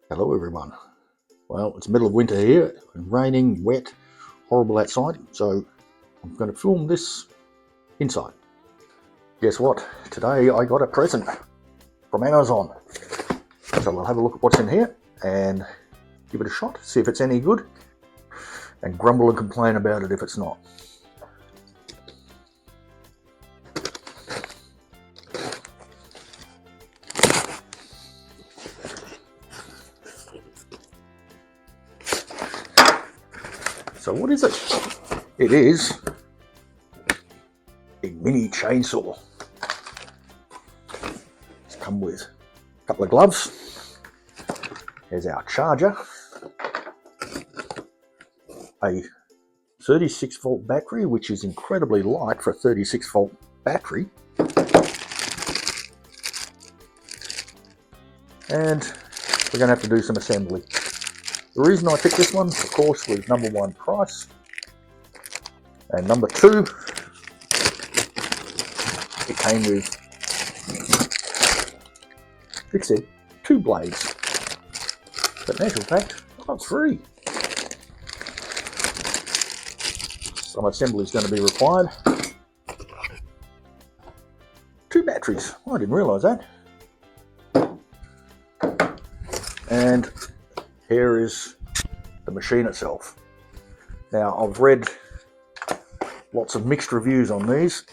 Hello everyone. Well, it's middle of winter here, raining, wet, horrible outside, so I'm going to film this inside. Guess what? Today I got a present from Amazon. So we'll have a look at what's in here and give it a shot, see if it's any good, and grumble and complain about it if it's not. So what is it? It is a mini chainsaw. It's come with a couple of gloves. Here's our charger. A 36 volt battery, which is incredibly light for a 36 volt battery. And we're going to have to do some assembly. The reason I picked this one, of course, was number one, price, and number two, it came with, it said 2 blades, but in actual fact, I got 3. Some assembly is going to be required. 2 batteries, I didn't realise that. And here is the machine itself. Now, I've read lots of mixed reviews on these.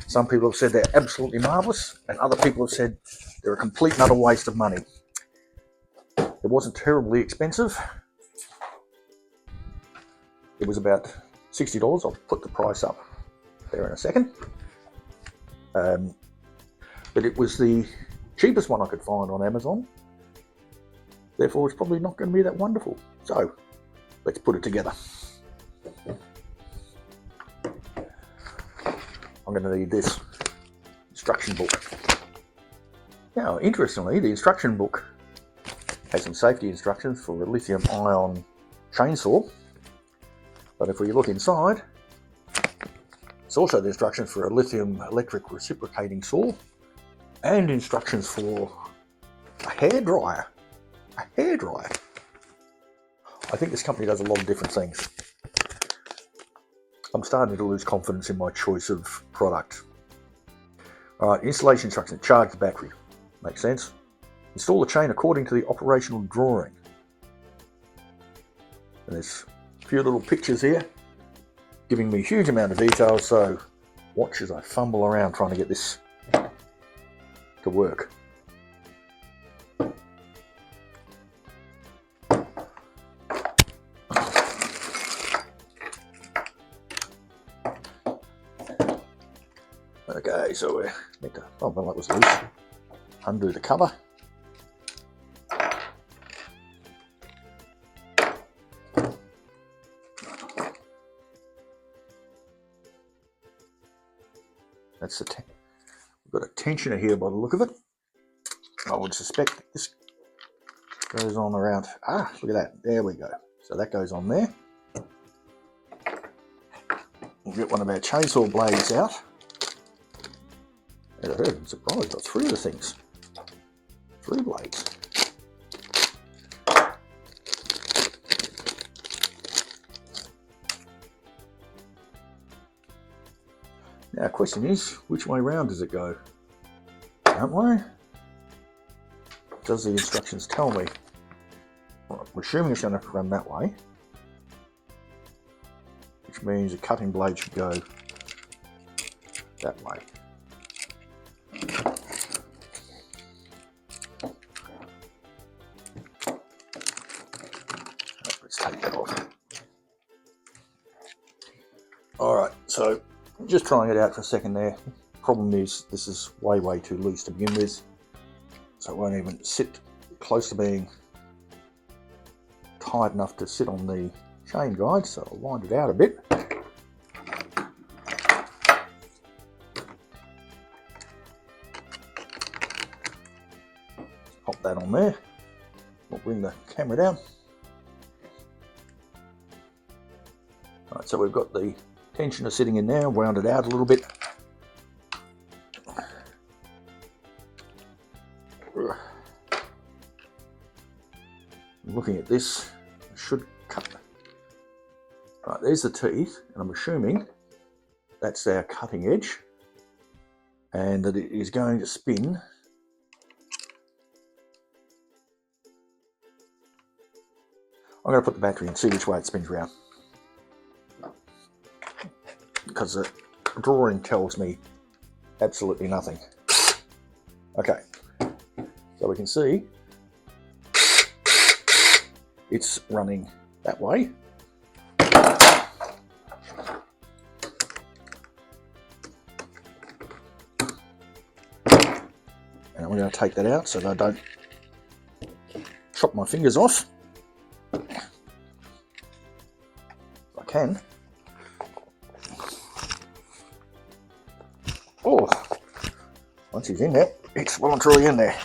Some people have said they're absolutely marvellous, and other people have said they're a complete and utter waste of money. It wasn't terribly expensive. It was about $60. I'll put the price up there in a second. But it was the cheapest one I could find on Amazon. Therefore, it's probably not going to be that wonderful. So, let's put it together. I'm going to need this instruction book. Now, interestingly, the instruction book has some safety instructions for a lithium-ion chainsaw. But if we look inside, it's also the instructions for a lithium electric reciprocating saw and instructions for a hairdryer. A hairdryer. I think this company does a lot of different things. I'm starting to lose confidence in my choice of product. Alright, installation instructions. Charge the battery. Makes sense. Install the chain according to the operational drawing. And there's a few little pictures here giving me a huge amount of detail, so watch as I fumble around trying to get this to work. Okay, so we need to, oh well, that was loose. Undo the cover. That's the we've got a tensioner here by the look of it. I would suspect this goes on around. Ah, look at that. There we go. So that goes on there. We'll get one of our chainsaw blades out. As I heard, I'm surprised, got 3 of the things. 3 blades. Now, the question is, which way round does it go? That way? Does the instructions tell me? Well, I'm assuming it's going to run that way, which means a cutting blade should go that way. Let's take that off. Alright, so just trying it out for a second there. Problem is, this is way too loose to begin with, so it won't even sit close to being tight enough to sit on the chain guide, so I'll wind it out a bit. Pop that on there. We'll bring the camera down. Alright, so we've got the tensioner sitting in there, wound it out a little bit. Looking at this, I should cut. Right, there's the teeth, and I'm assuming that's our cutting edge, and that it is going to spin. I'm going to put the battery and see which way it spins round, because the drawing tells me absolutely nothing. Okay, so we can see it's running that way. And we're going to take that out so that I don't chop my fingers off. If I can. Oh, once he's in there, it's well and truly in there.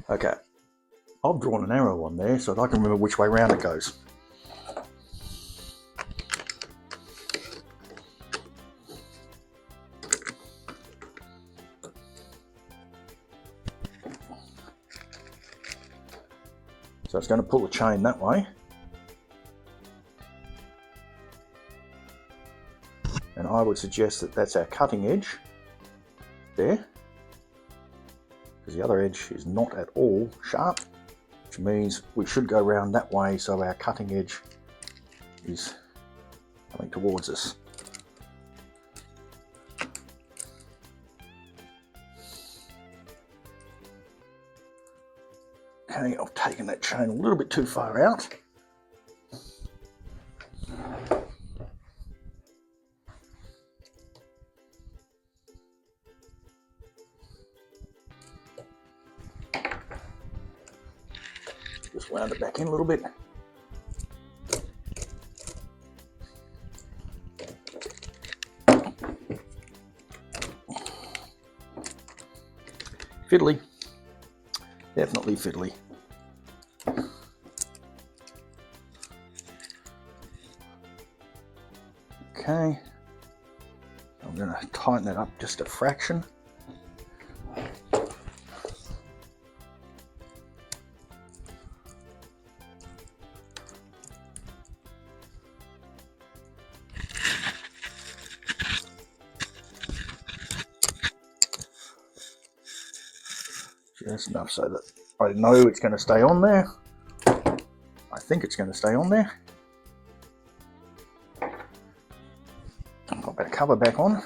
Okay, I've drawn an arrow on there so that I can remember which way round it goes. So it's going to pull the chain that way. And I would suggest that that's our cutting edge there, because the other edge is not at all sharp, which means we should go around that way so our cutting edge is coming towards us. Okay, I've taken that chain a little bit too far out. Just wound it back in a little bit. Fiddly. Definitely fiddly. Okay, I'm going to tighten that up just a fraction. Just enough so that I know it's going to stay on there. I think it's going to stay on there. Put that cover back on.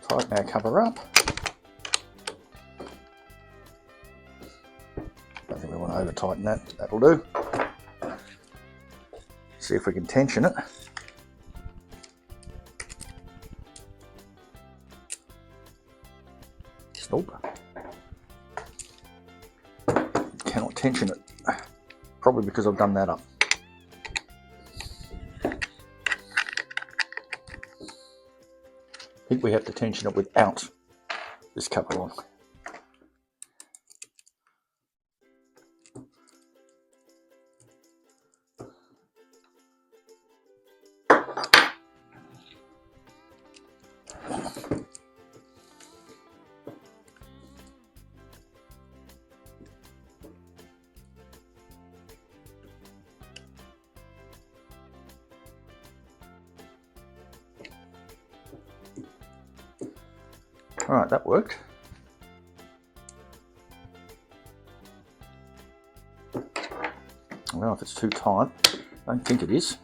Tighten our cover up. Don't think we want to over tighten that. That'll do. See if we can tension it. Nope. Cannot tension it. Probably because I've done that up. I think we have to tension it without this cover on. Alright, that worked. Well, if it's too tight, I don't think it is.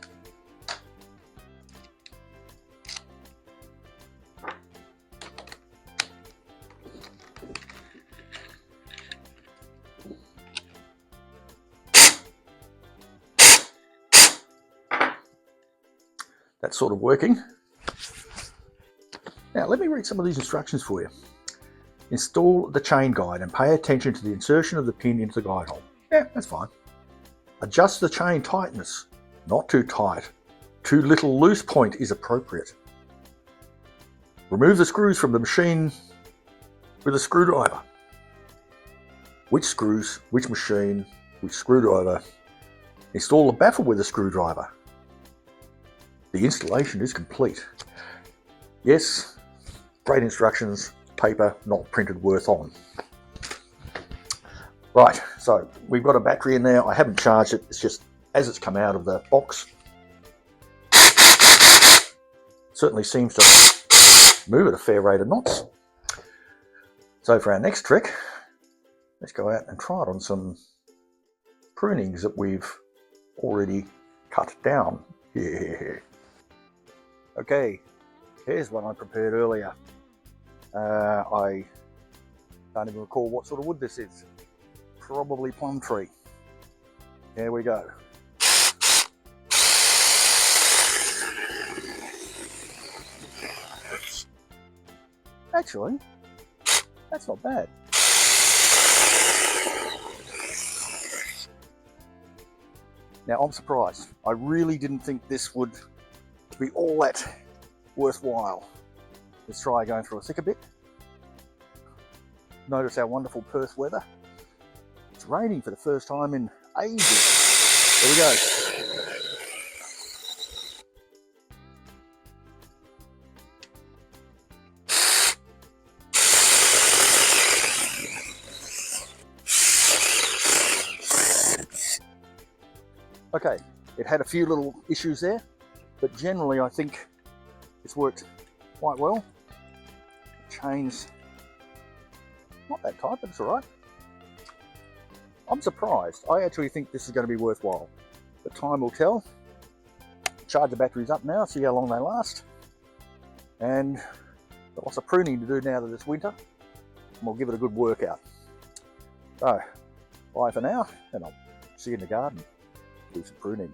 That's sort of working. Now let me read some of these instructions for you. Install the chain guide and pay attention to the insertion of the pin into the guide hole. Yeah, that's fine. Adjust the chain tightness. Not too tight. Too little loose point is appropriate. Remove the screws from the machine with a screwdriver. Which screws, which machine, which screwdriver. Install the baffle with a screwdriver. the installation is complete. Yes, great instructions, paper not printed worth on. Right, so we've got a battery in there. I haven't charged it, it's just as it's come out of the box. Certainly seems to move at a fair rate of knots. So for our next trick, let's go out and try it on some prunings that we've already cut down. Yeah. Okay, here's one I prepared earlier. I don't even recall what sort of wood this is. Probably plum tree. There we go. Actually, that's not bad. Now I'm surprised. I really didn't think this would be all that worthwhile. Let's try going through a thicker bit. Notice our wonderful Perth weather. It's raining for the first time in ages. There we go. Okay, it had a few little issues there, but generally I think it's worked quite well. Chain's not that tight, but it's alright. I'm surprised. I actually think this is going to be worthwhile, but time will tell. Charge the batteries up now, see how long they last. And got lots of pruning to do now that it's winter, and we'll give it a good workout. So, bye for now, and I'll see you in the garden. Do some pruning.